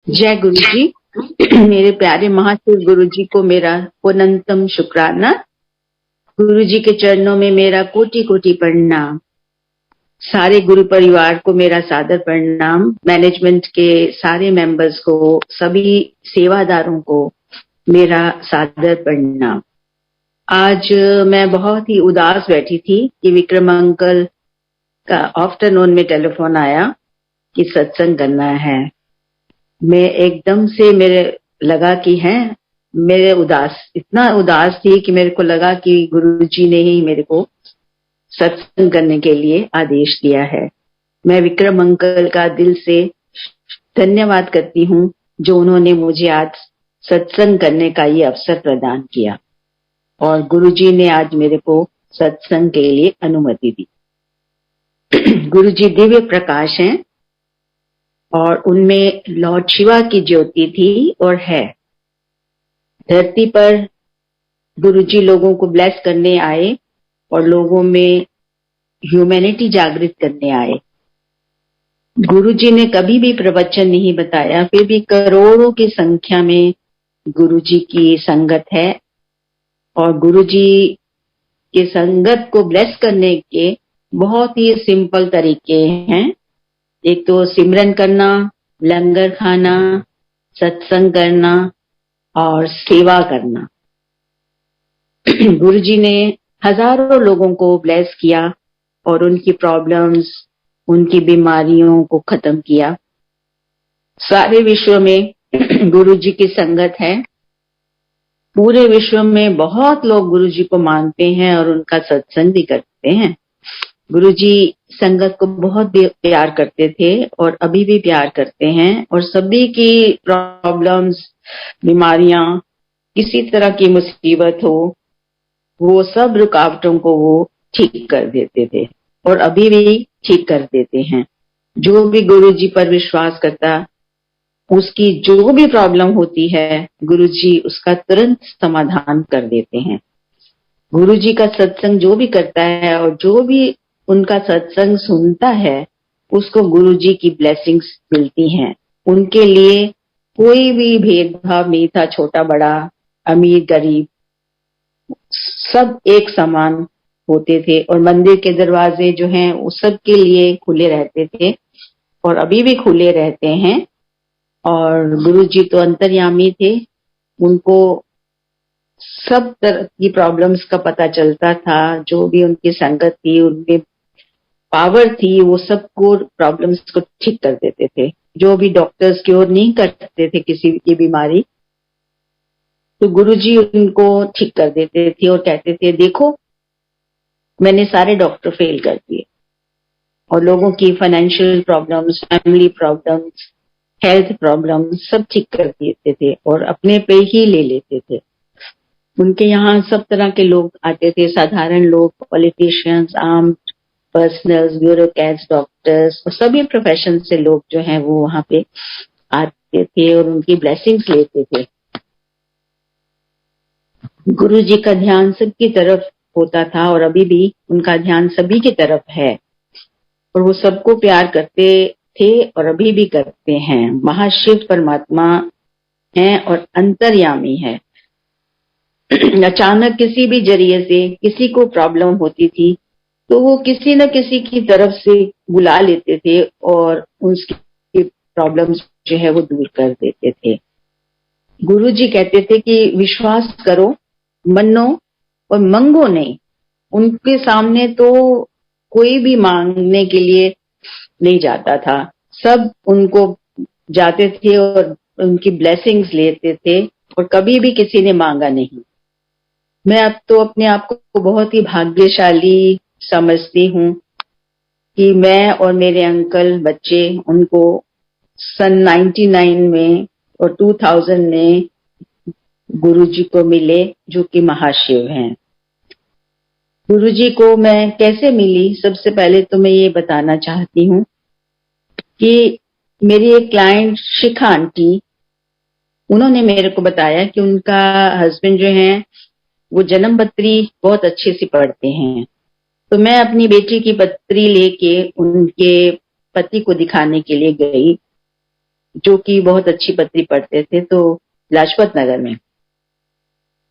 जय गुरु जी। मेरे प्यारे महाशिव गुरु जी को मेरा पुनंतम शुक्राना। गुरु जी के चरणों में मेरा कोटि कोटि प्रणाम। सारे गुरु परिवार को मेरा सादर प्रणाम। मैनेजमेंट के सारे मेंबर्स को, सभी सेवादारों को मेरा सादर प्रणाम। आज मैं बहुत ही उदास बैठी थी कि विक्रम अंकल का आफ्टरनून में टेलीफोन आया कि सत्संग करना है। मैं एकदम से मेरे लगा कि है मेरे इतना उदास थी कि मेरे को लगा कि गुरुजी ने ही मेरे को सत्संग करने के लिए आदेश दिया है। मैं विक्रम अंकल का दिल से धन्यवाद करती हूँ जो उन्होंने मुझे आज सत्संग करने का ये अवसर प्रदान किया और गुरुजी ने आज मेरे को सत्संग के लिए अनुमति दी। गुरुजी दिव्य प्रकाश हैं और उनमें लॉर्ड शिवा की ज्योति थी और है। धरती पर गुरुजी लोगों को ब्लेस करने आए और लोगों में ह्यूमैनिटी जागृत करने आए। गुरुजी ने कभी भी प्रवचन नहीं बताया, फिर भी करोड़ों की संख्या में गुरुजी की संगत है और गुरुजी के संगत को ब्लेस करने के बहुत ही सिंपल तरीके हैं। एक तो सिमरन करना, लंगर खाना, सत्संग करना और सेवा करना। गुरुजी ने हजारों लोगों को ब्लेस किया और उनकी प्रॉब्लम्स, उनकी बीमारियों को खत्म किया। सारे विश्व में गुरुजी की संगत है। पूरे विश्व में बहुत लोग गुरुजी को मानते हैं और उनका सत्संग भी करते हैं। गुरुजी संगत को बहुत प्यार करते थे और अभी भी प्यार करते हैं और सभी की प्रॉब्लम्स, बीमारियां, किसी तरह की मुसीबत हो, वो सब रुकावटों को वो ठीक कर देते थे और अभी भी ठीक कर देते हैं। जो भी गुरुजी पर विश्वास करता, उसकी जो भी प्रॉब्लम होती है, गुरुजी उसका तुरंत समाधान कर देते हैं। गुरुजी का सत्संग जो भी करता है और जो भी उनका सत्संग सुनता है, उसको गुरुजी की ब्लेसिंग्स मिलती हैं। उनके लिए कोई भी भेदभाव नहीं था, छोटा बड़ा, अमीर गरीब, सब एक समान होते थे और मंदिर के दरवाजे जो हैं वो सबके लिए खुले रहते थे और अभी भी खुले रहते हैं। और गुरुजी तो अंतर्यामी थे, उनको सब तरह की प्रॉब्लम्स का पता चलता था। जो भी उनकी संगत थी, उनमें पावर थी, वो सबको प्रॉब्लम्स को ठीक कर देते थे। जो भी डॉक्टर्स क्योर नहीं करते थे किसी की बीमारी, तो गुरुजी उनको ठीक कर देते थे और कहते थे देखो मैंने सारे डॉक्टर फेल कर दिए। और लोगों की financial problems, family problems, health problems सब ठीक कर देते थे और अपने पे ही ले लेते थे। उनके यहाँ सब तरह के लोग आते थे, साधारण लोग, politicians, armed personnels, bureaucrats, doctors और सभी प्रोफेशन से लोग जो हैं वो वहां पे आते थे और उनकी ब्लेसिंग्स लेते थे। गुरु जी का ध्यान सबकी तरफ होता था और अभी भी उनका ध्यान सभी की तरफ है और वो सबको प्यार करते थे और अभी भी करते हैं। महाशिव परमात्मा हैं और अंतर्यामी है। अचानक किसी भी जरिए से किसी को प्रॉब्लम होती थी तो वो किसी न किसी की तरफ से बुला लेते थे और उसकी प्रॉब्लम्स जो है वो दूर कर देते थे। गुरुजी कहते थे कि विश्वास करो, मनो और मंगो नहीं। उनके सामने तो कोई भी मांगने के लिए नहीं जाता था, सब उनको जाते थे और उनकी ब्लेसिंग्स लेते थे और कभी भी किसी ने मांगा नहीं। मैं अब तो अपने आप को बहुत ही भाग्यशाली समझती हूँ कि मैं और मेरे अंकल बच्चे उनको सन 99 में और 2000 में गुरुजी को मिले जो कि महाशिव हैं। गुरुजी को मैं कैसे मिली, सबसे पहले तो मैं ये बताना चाहती हूँ कि मेरी एक क्लाइंट शिखा आंटी, उन्होंने मेरे को बताया कि उनका हस्बैंड जो है वो जन्म पत्री बहुत अच्छे से पढ़ते हैं। तो मैं अपनी बेटी की पत्री लेके उनके पति को दिखाने के लिए गई जो कि बहुत अच्छी पत्री पढ़ते थे, तो लाजपत नगर में।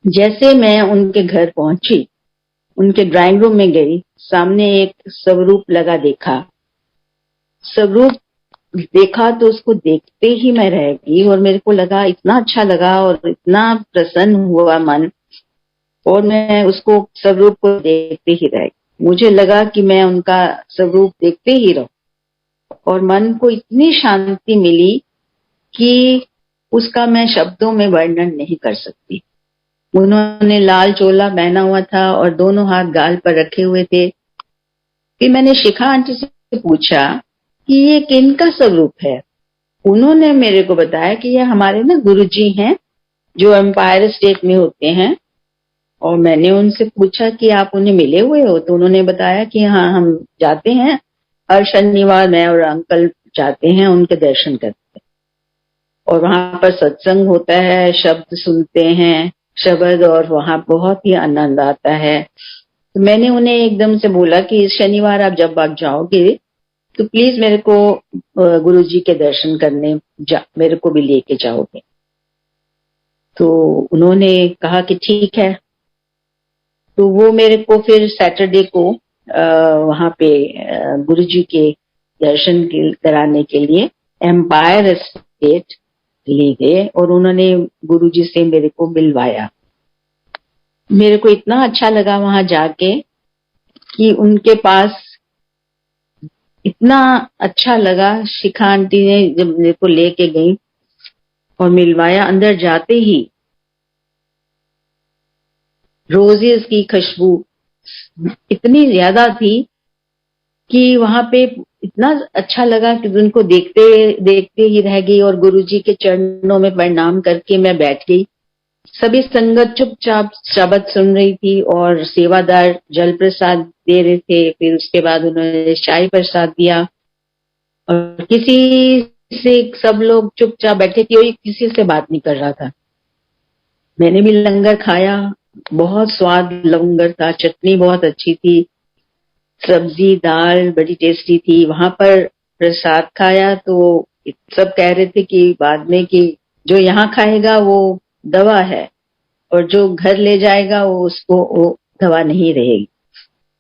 जैसे मैं उनके घर पहुंची, उनके ड्राइंग रूम में गई, सामने एक स्वरूप लगा देखा। स्वरूप देखा तो उसको देखते ही मैं रह गई, और मेरे को लगा, इतना अच्छा लगा और इतना प्रसन्न हुआ मन, और मैं उसको स्वरूप को देखते ही रह गई। मुझे लगा कि मैं उनका स्वरूप देखते ही रहूं, और मन को इतनी शांति मिली कि उसका मैं शब्दों में वर्णन नहीं कर सकती। उन्होंने लाल चोला पहना हुआ था और दोनों हाथ गाल पर रखे हुए थे। फिर मैंने शिखा आंटी से पूछा कि ये किनका स्वरूप है। उन्होंने मेरे को बताया कि ये हमारे ना गुरुजी हैं, जो एम्पायर स्टेट में होते हैं। और मैंने उनसे पूछा कि आप उन्हें मिले हुए हो, तो उन्होंने बताया कि हाँ, हम जाते हैं हर शनिवार, मैं और अंकल जाते हैं, उनके दर्शन करते हैं, और वहां पर सत्संग होता है, शब्द सुनते हैं, शब्द, और वहां बहुत ही आनंद आता है। तो मैंने उन्हें एकदम से बोला कि इस शनिवार आप जब आप जाओगे तो प्लीज मेरे को गुरुजी के दर्शन करने मेरे को भी लेके जाओगे। तो उन्होंने कहा कि ठीक है। तो वो मेरे को फिर सैटरडे को वहां पे गुरुजी के दर्शन कराने के लिए एम्पायर स्टेट ले गए, और उन्होंने गुरुजी से मेरे को मिलवाया। मेरे को इतना अच्छा लगा वहां जाके कि उनके पास इतना अच्छा लगा। शिखा आंटी ने जब मेरे को लेके गई और मिलवाया, अंदर जाते ही रोजेस की खुशबू इतनी ज्यादा थी कि वहां पे इतना अच्छा लगा कि उनको देखते देखते ही रह गई, और गुरुजी के चरणों में प्रणाम करके मैं बैठ गई। सभी संगत चुपचाप शब्द सुन रही थी, और सेवादार जल प्रसाद दे रहे थे। फिर उसके बाद उन्होंने चाय प्रसाद दिया, और किसी से सब लोग चुपचाप बैठे थे, कोई किसी से बात नहीं कर रहा था। मैंने भी लंगर खाया, बहुत स्वाद लंगर था, चटनी बहुत अच्छी थी, सब्जी दाल बड़ी टेस्टी थी। वहां पर प्रसाद खाया तो सब कह रहे थे कि बाद में कि जो यहाँ खाएगा वो दवा है, और जो घर ले जाएगा वो उसको वो दवा नहीं रहेगी।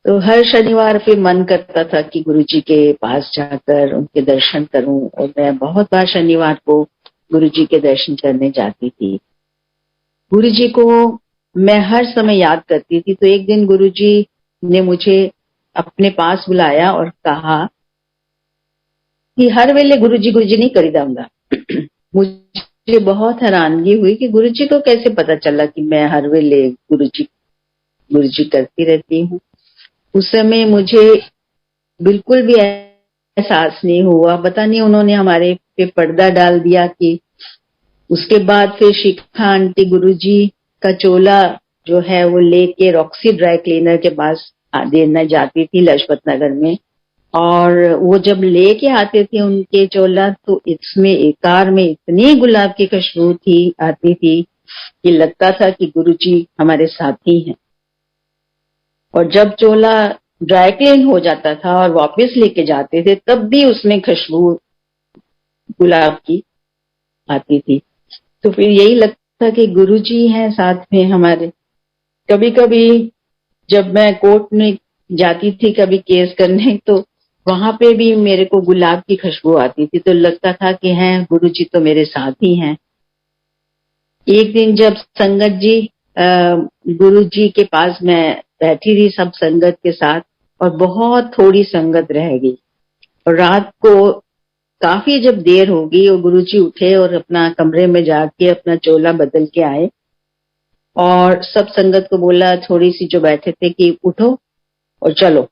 तो हर शनिवार पे मन करता था कि गुरुजी के पास जाकर उनके दर्शन करूं, और मैं बहुत बार शनिवार को गुरुजी के दर्शन करने जाती थी। गुरुजी को मैं हर समय याद करती थी। तो एक दिन गुरुजी ने मुझे अपने पास बुलाया और कहा कि हर वेले गुरुजी गुरुजी नहीं करी जाऊंगा। मुझे बहुत हैरानगी हुई कि गुरुजी को कैसे पता चला कि मैं हर वेले गुरुजी गुरुजी करती रहती हूँ। उस समय मुझे बिल्कुल भी एहसास नहीं हुआ, पता नहीं उन्होंने हमारे पे पर्दा डाल दिया कि। उसके बाद फिर शिखा आंटी गुरुजी का चोला जो है वो लेके रॉक्सी ड्राई क्लीनर के पास देना जाती थी लाजपत नगर में, और वो जब लेके आते थे उनके चोला, तो इसमें एकार में इतनी गुलाब की खुशबू थी आती थी कि लगता था कि गुरुजी हमारे साथी हैं। और जब चोला ड्राई क्लीन हो जाता था और वापस लेके जाते थे, तब भी उसमें खुशबू गुलाब की आती थी। तो फिर यही लगता था कि गुरुजी हैं साथ में हमारे। कभी कभी जब मैं कोर्ट में जाती थी कभी केस करने, तो वहां पे भी मेरे को गुलाब की खुशबू आती थी, तो लगता था कि हैं गुरुजी तो मेरे साथ ही हैं। एक दिन जब संगत जी गुरुजी के पास मैं बैठी थी सब संगत के साथ, और बहुत थोड़ी संगत रह गई, और रात को काफी जब देर हो गई और गुरुजी उठे और अपना कमरे में जाके अपना चोला बदल के आए, और सब संगत को बोला, थोड़ी सी जो बैठे थे, कि उठो और चलो।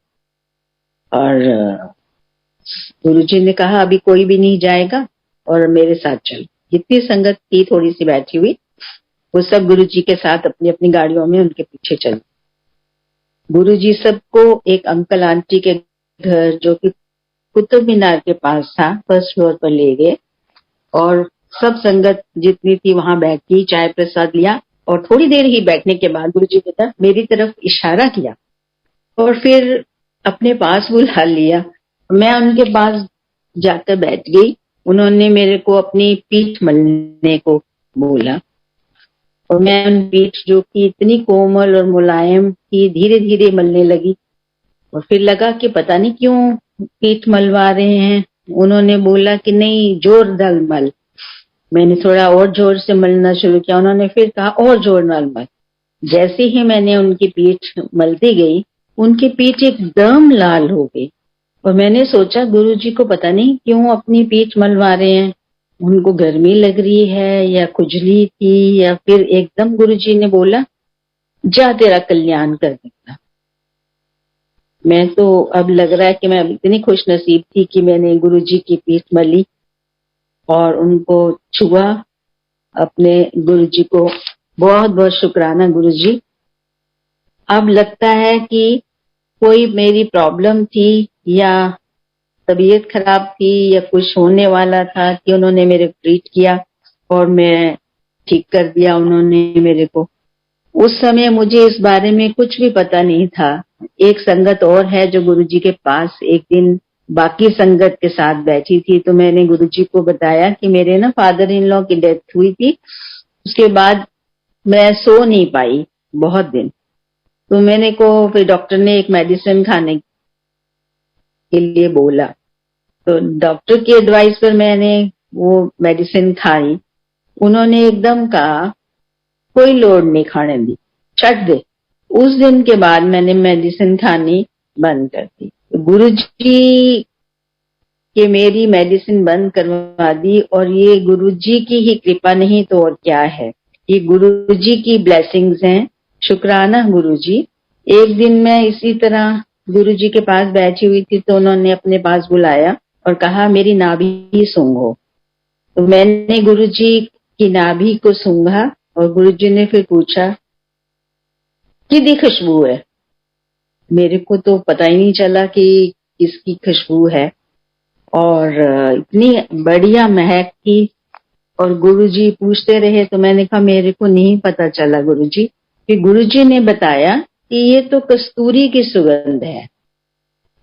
और गुरुजी ने कहा अभी कोई भी नहीं जाएगा और मेरे साथ चलो। जितनी संगत थी थोड़ी सी बैठी हुई, वो सब गुरुजी के साथ अपनी अपनी गाड़ियों में उनके पीछे चले। गुरुजी सबको एक अंकल आंटी के घर, जो कि कुतुब मीनार के पास था, फर्स्ट फ्लोर पर ले गए, और सब संगत जितनी थी वहां बैठी, चाय प्रसाद लिया, और थोड़ी देर ही बैठने के बाद गुरुजी ने मेरी तरफ इशारा किया और फिर अपने पास बुला लिया। मैं उनके पास जाकर बैठ गई। उन्होंने मेरे को अपनी पीठ मलने को बोला और मैं उन पीठ जो कि इतनी कोमल और मुलायम थी धीरे धीरे मलने लगी। और फिर लगा कि पता नहीं क्यों पीठ मलवा रहे हैं। उन्होंने बोला कि नहीं, जोर डाल मल। मैंने थोड़ा और जोर से मलना शुरू किया। उन्होंने फिर कहा और जोर डाल मल। जैसे ही मैंने उनकी पीठ मलती गई, उनकी पीठ एकदम लाल हो गई। और मैंने सोचा गुरुजी को पता नहीं क्यों अपनी पीठ मलवा रहे हैं, उनको गर्मी लग रही है या खुजली थी, या फिर एकदम गुरुजी ने बोला जा तेरा कल्याण कर देगा। मैं तो अब लग रहा है कि मैं इतनी खुश नसीब थी कि मैंने गुरुजी की पीठ मली और उनको छुआ। अपने गुरुजी को बहुत बहुत शुक्राना गुरुजी। अब लगता है कि कोई मेरी प्रॉब्लम थी या तबीयत खराब थी या कुछ होने वाला था कि उन्होंने मेरे ट्रीट किया और मैं ठीक कर दिया उन्होंने मेरे को। उस समय मुझे इस बारे में कुछ भी पता नहीं था। एक संगत और है जो गुरुजी के पास एक दिन बाकी संगत के साथ बैठी थी, तो मैंने गुरुजी को बताया कि मेरे ना फादर इन लॉ की डेथ हुई थी। उसके बाद मैं सो नहीं पाई बहुत दिन। तो मैंने को फिर डॉक्टर ने एक मेडिसिन खाने के लिए बोला, तो डॉक्टर की एडवाइस पर मैंने वो मेडिसिन खाई। उन्होंने एकदम कहा कोई लोड नहीं खाने दी, छट दे। उस दिन के बाद मैंने मेडिसिन खानी बंद कर दी। गुरुजी के मेरी मेडिसिन बंद करवा दी और ये गुरुजी की ही कृपा नहीं तो और क्या है। ये गुरुजी की ब्लेसिंग्स हैं। शुक्राना गुरुजी। एक दिन मैं इसी तरह गुरुजी के पास बैठी हुई थी तो उन्होंने अपने पास बुलाया और कहा मेरी नाभि सूंघो। तो मैंने गुरुजी की नाभि को सूंघा और गुरुजी ने फिर पूछा किसकी खुशबू है। मेरे को तो पता ही नहीं चला कि किसकी खुशबू है और इतनी बढ़िया महक थी। और गुरुजी पूछते रहे तो मैंने कहा मेरे को नहीं पता चला गुरुजी। फिर गुरुजी ने बताया कि ये तो कस्तूरी की सुगंध है।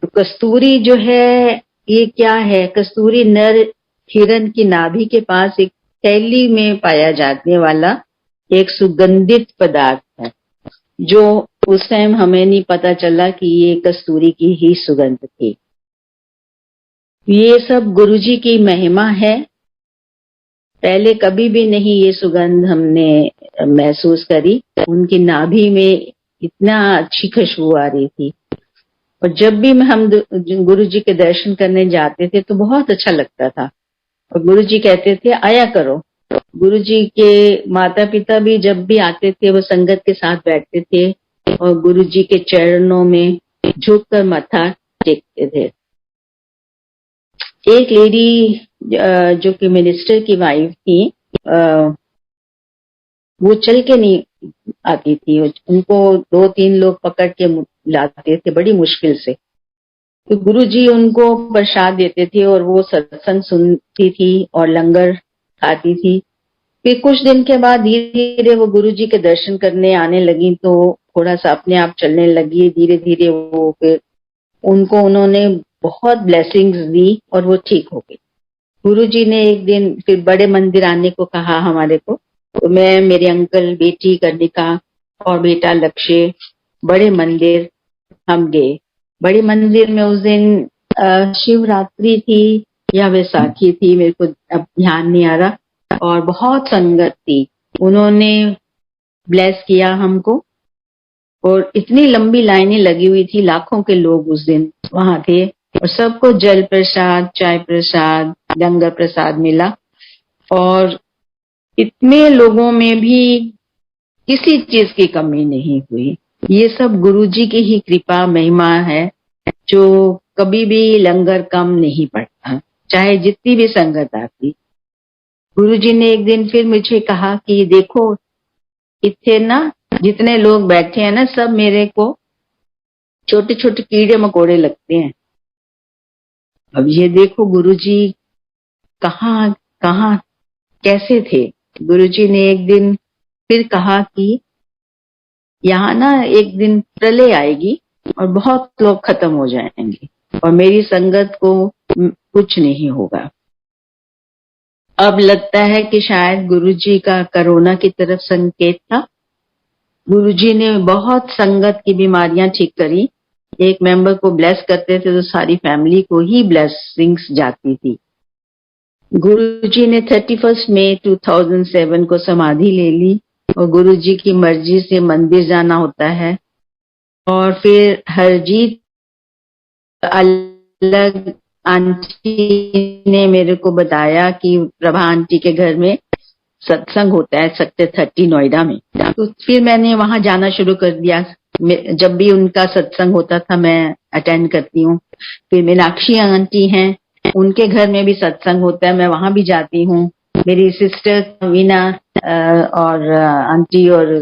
तो कस्तूरी जो है ये क्या है, कस्तूरी नर हिरण की नाभि के पास एक थैली में पाया जाने वाला एक सुगंधित पदार्थ है, जो उस टाइम हमें नहीं पता चला कि ये कस्तूरी की ही सुगंध थी। ये सब गुरुजी की महिमा है। पहले कभी भी नहीं ये सुगंध हमने महसूस करी। उनकी नाभि में इतना अच्छी खुशबू आ रही थी और जब भी हम गुरुजी के दर्शन करने जाते थे तो बहुत अच्छा लगता था। और गुरुजी कहते थे आया करो। गुरुजी के माता पिता भी जब भी आते थे वो संगत के साथ बैठते थे और गुरुजी के चरणों में झुककर माथा टेकते थे। एक लेडी जो कि मिनिस्टर की वाइफ थी, वो चल के नहीं आती थी। उनको 2-3 लोग पकड़ के लाते थे बड़ी मुश्किल से। तो गुरुजी उनको प्रसाद देते थे और वो सत्संग सुनती थी और लंगर खाती थी। फिर कुछ दिन के बाद धीरे धीरे वो गुरुजी के दर्शन करने आने लगी तो थोड़ा सा अपने आप चलने लगी। धीरे धीरे वो फिर उनको उन्होंने बहुत ब्लेसिंग्स दी और वो ठीक हो गई। गुरुजी ने एक दिन फिर बड़े मंदिर आने को कहा हमारे को। तो मैं, मेरे अंकल, बेटी कर्णिका और बेटा लक्ष्य बड़े मंदिर हम गए। बड़े मंदिर में उस दिन शिवरात्रि थी या वैसाखी थी, मेरे को अब ध्यान नहीं आ रहा, और बहुत संगत थी। उन्होंने ब्लेस किया हमको और इतनी लंबी लाइनें लगी हुई थी, लाखों के लोग उस दिन वहां थे और सबको जल प्रसाद, चाय प्रसाद, लंगर प्रसाद मिला। और इतने लोगों में भी किसी चीज की कमी नहीं हुई। ये सब गुरुजी की ही कृपा महिमा है, जो कभी भी लंगर कम नहीं पड़ता, चाहे जितनी भी संगत आती। गुरुजी ने एक दिन फिर मुझे कहा कि देखो इतने ना जितने लोग बैठे हैं ना, सब मेरे को छोटे छोटे कीड़े मकोड़े लगते हैं। अब ये देखो गुरुजी कहाँ कहाँ कैसे थे। गुरुजी ने एक दिन फिर कहा कि यहाँ ना एक दिन प्रलय आएगी और बहुत लोग खत्म हो जाएंगे और मेरी संगत को कुछ नहीं होगा। अब लगता है कि शायद गुरुजी का कोरोना की तरफ संकेत था। गुरुजी ने बहुत संगत की बीमारियां ठीक करी। एक मेंबर को ब्लेस करते थे तो सारी फैमिली को ही ब्लेसिंग्स जाती थी। गुरुजी ने 31 मई 2007 को समाधि ले ली और गुरुजी की मर्जी से मंदिर जाना होता है। और फिर हरजीत अलग आंटी ने मेरे को बताया कि प्रभा आंटी के घर में सत्संग होता है सेक्टर 30 नोएडा में। तो फिर मैंने वहां जाना शुरू कर दिया। जब भी उनका सत्संग होता था मैं अटेंड करती हूँ। फिर मीनाक्षी आंटी हैं, उनके घर में भी सत्संग होता है, मैं वहां भी जाती हूँ। मेरी सिस्टर वीना और आंटी और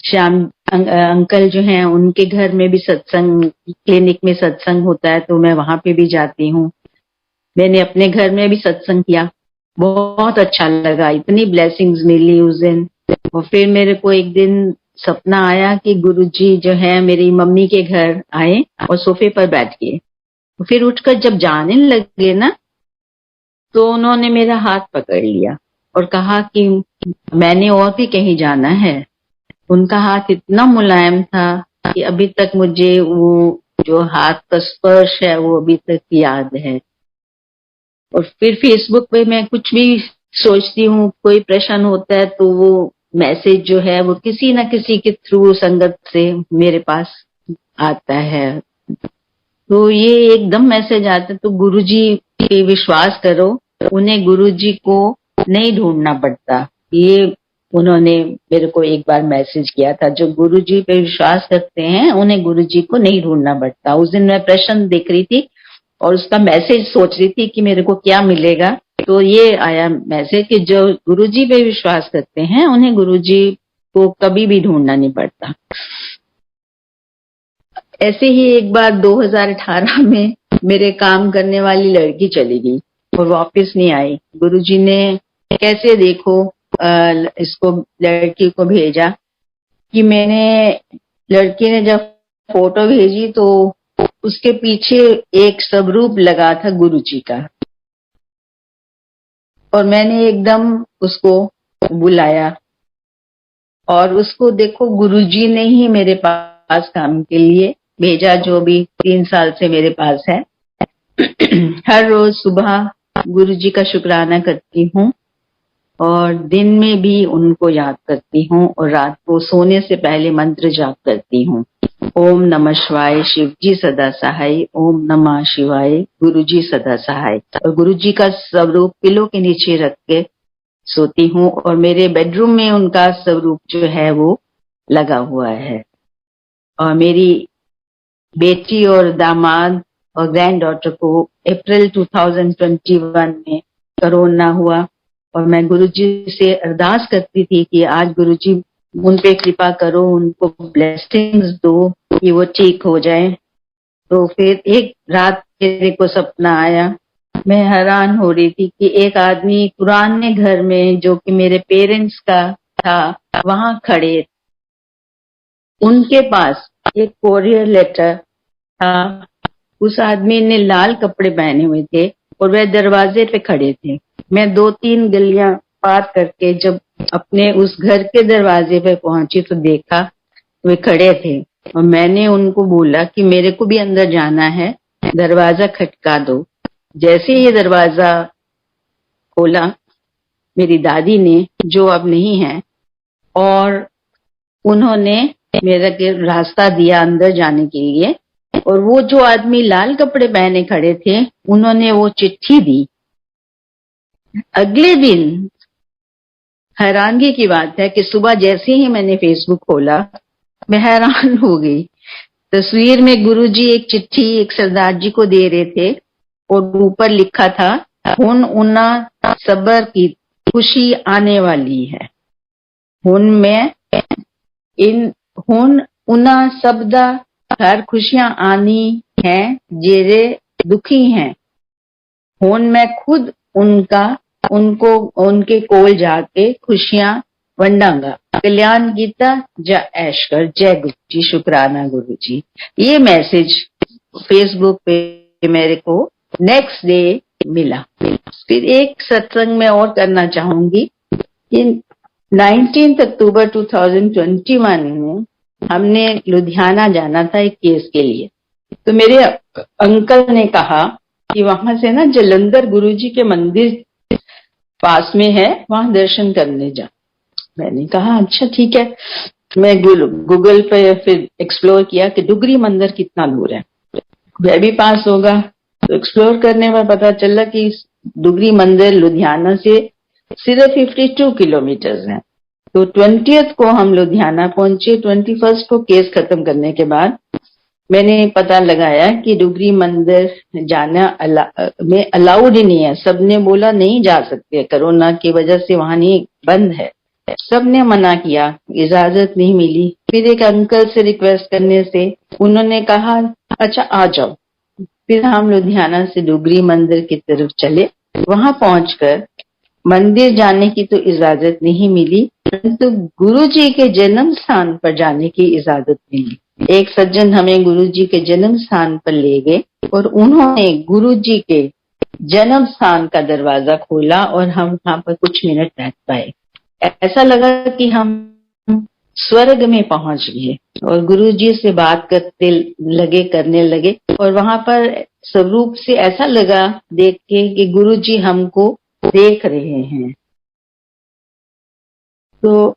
श्याम अंकल जो हैं, उनके घर में भी सत्संग, क्लिनिक में सत्संग होता है, तो मैं वहां पे भी जाती हूँ। मैंने अपने घर में भी सत्संग किया, बहुत अच्छा लगा, इतनी ब्लेसिंग्स मिली उस दिन। और फिर मेरे को एक दिन सपना आया कि गुरुजी जो है मेरी मम्मी के घर आए और सोफे पर बैठ गए। तो फिर उठकर जब जाने लगे ना, तो उन्होंने मेरा हाथ पकड़ लिया और कहा कि मैंने और भी कहीं जाना है। उनका हाथ इतना मुलायम था कि अभी तक मुझे वो जो हाथ का स्पर्श है वो अभी तक याद है। और फिर फेसबुक पे मैं कुछ भी सोचती हूँ, कोई प्रश्न होता है, तो वो मैसेज जो है वो किसी न किसी के थ्रू संगत से मेरे पास आता है। तो ये एकदम मैसेज आता है। तो गुरुजी पे विश्वास करो, उन्हें गुरुजी को नहीं ढूंढना पड़ता। ये उन्होंने मेरे को एक बार मैसेज किया था, जो गुरुजी पे विश्वास करते हैं उन्हें गुरुजी को नहीं ढूंढना पड़ता। उस दिन मैं प्रश्न देख रही थी और उसका मैसेज सोच रही थी कि मेरे को क्या मिलेगा। तो ये आया मैसेज कि जो गुरुजी पे विश्वास करते हैं उन्हें गुरुजी को कभी भी ढूंढना नहीं पड़ता। ऐसे ही एक बार 2018 में मेरे काम करने वाली लड़की चली गई और वापस नहीं आई। गुरुजी ने कैसे देखो इसको लड़की को भेजा कि मैंने, लड़की ने जब फोटो भेजी तो उसके पीछे एक स्वरूप लगा था गुरुजी का। और मैंने एकदम उसको बुलाया और उसको देखो गुरुजी ने ही मेरे पास काम के लिए भेजा, जो भी 3 साल से मेरे पास है। हर रोज सुबह गुरुजी का शुक्राना करती हूँ और दिन में भी उनको याद करती हूँ और रात को सोने से पहले मंत्र जाप करती हूँ। ओम नमः शिवाय, शिव जी सदा सहाय। ओम नमः शिवाय, गुरुजी सदा सहाय। और गुरुजी का स्वरूप पिलो के नीचे रख के सोती हूँ और मेरे बेडरूम में उनका स्वरूप जो है वो लगा हुआ है। और मेरी बेटी और दामाद और ग्रैंड डॉटर को अप्रैल 2021 में कोरोना हुआ और मैं गुरुजी से अरदास करती थी कि आज गुरुजी उन पे कृपा करो, उनको ब्लेसिंग्स दो कि वो ठीक हो जाए। तो फिर एक रात मेरे को सपना आया, मैं हैरान हो रही थी कि एक आदमी पुराने घर में जो कि मेरे पेरेंट्स का था वहां खड़े, उनके पास एक कोरियर लेटर था। उस आदमी ने लाल कपड़े पहने हुए थे और वह दरवाजे पे खड़े थे। मैं 2-3 गलियां पार करके जब अपने उस घर के दरवाजे पे पहुंची तो देखा वे खड़े थे और मैंने उनको बोला कि मेरे को भी अंदर जाना है, दरवाजा खटका दो। जैसे ये दरवाजा खोला मेरी दादी ने, जो अब नहीं है, और उन्होंने मेरा रास्ता दिया अंदर जाने के लिए। और वो जो आदमी लाल कपड़े पहने खड़े थे उन्होंने वो चिट्ठी दी। अगले दिन हैरानगी की बात है कि सुबह जैसे ही मैंने फेसबुक खोला मैं हैरान हो गई। तस्वीर में गुरुजी एक चिट्ठी एक सरदार जी को दे रहे थे और ऊपर लिखा था, हुन उना सबर की खुशी आने वाली है। हुन में इन हुन उना शब्दा हर खुशियां आनी हैं, जेरे दुखी हैं। हुन मैं खुद उनको उनके कोल जाके खुशियां वंडांगा। कल्याण गीता जा ऐश कर। जय गुरु जी, शुक्राना गुरु जी। ये मैसेज फेसबुक पे मेरे को नेक्स्ट डे मिला। फिर एक सत्संग में और करना चाहूंगी कि 19 अक्टूबर 2021 में हमने लुधियाना जाना था एक केस के लिए। तो मेरे अंकल ने कहा कि वहां से ना जलंधर गुरुजी के मंदिर पास में है, वहां दर्शन करने जा। मैंने कहा अच्छा ठीक है। मैं गूगल पे फिर एक्सप्लोर किया कि डुगरी मंदिर कितना दूर है, वह भी पास होगा। तो एक्सप्लोर करने में पता चला कि डुगरी मंदिर लुधियाना से सिर्फ 52 किलोमीटर है। तो 20th को हम लुधियाना पहुंचे। 21st को केस खत्म करने के बाद मैंने पता लगाया कि डुगरी मंदिर जाना में अलाउड ही नहीं है। सबने बोला नहीं जा सकते, कोरोना की वजह से वहां नहीं, बंद है। सबने मना किया, इजाजत नहीं मिली। फिर एक अंकल से रिक्वेस्ट करने से उन्होंने कहा अच्छा आ जाओ। फिर हम लुधियाना से डुगरी मंदिर की तरफ चले। वहां पहुंचकर मंदिर जाने की तो इजाजत नहीं मिली, परंतु गुरु जी के जन्म स्थान पर जाने की इजाजत मिली। एक सज्जन हमें गुरु जी के जन्म स्थान पर ले गए और उन्होंने गुरु जी के जन्म स्थान का दरवाजा खोला और हम वहां पर कुछ मिनट बैठ पाए। ऐसा लगा कि हम स्वर्ग में पहुंच गए और गुरु जी से बात करने लगे और वहां पर स्वरूप से ऐसा लगा देख के कि गुरु जी हमको देख रहे हैं। तो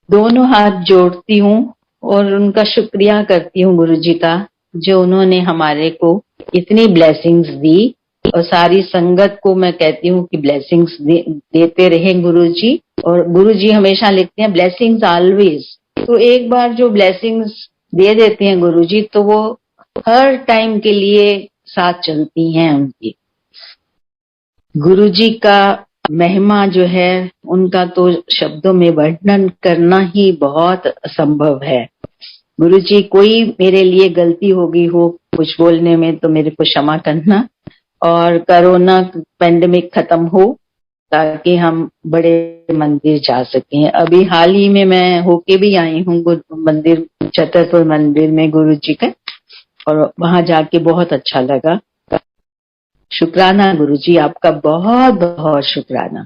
दोनों हाथ जोड़ती हूँ और उनका शुक्रिया करती हूँ गुरु जी का, जो उन्होंने हमारे को इतनी ब्लेसिंग्स दी। और सारी संगत को मैं कहती हूँ कि ब्लेसिंग्स देते रहे गुरु जी। और गुरु जी हमेशा लिखते हैं ब्लेसिंग्स ऑलवेज। तो एक बार जो ब्लेसिंग्स दे देते हैं गुरु जी, तो वो हर टाइम के लिए साथ चलती हैं उनकी। गुरु जी का महिमा जो है उनका तो शब्दों में वर्णन करना ही बहुत असंभव है। गुरु जी कोई मेरे लिए गलती होगी हो कुछ बोलने में तो मेरे को क्षमा करना, और कोरोना पेंडेमिक खत्म हो ताकि हम बड़े मंदिर जा सकें। अभी हाल ही में मैं होके भी आई हूँ मंदिर, छतरपुर मंदिर में गुरु जी का, और वहां जाके बहुत अच्छा लगा। शुक्राना गुरु जी, आपका बहुत बहुत शुक्राना।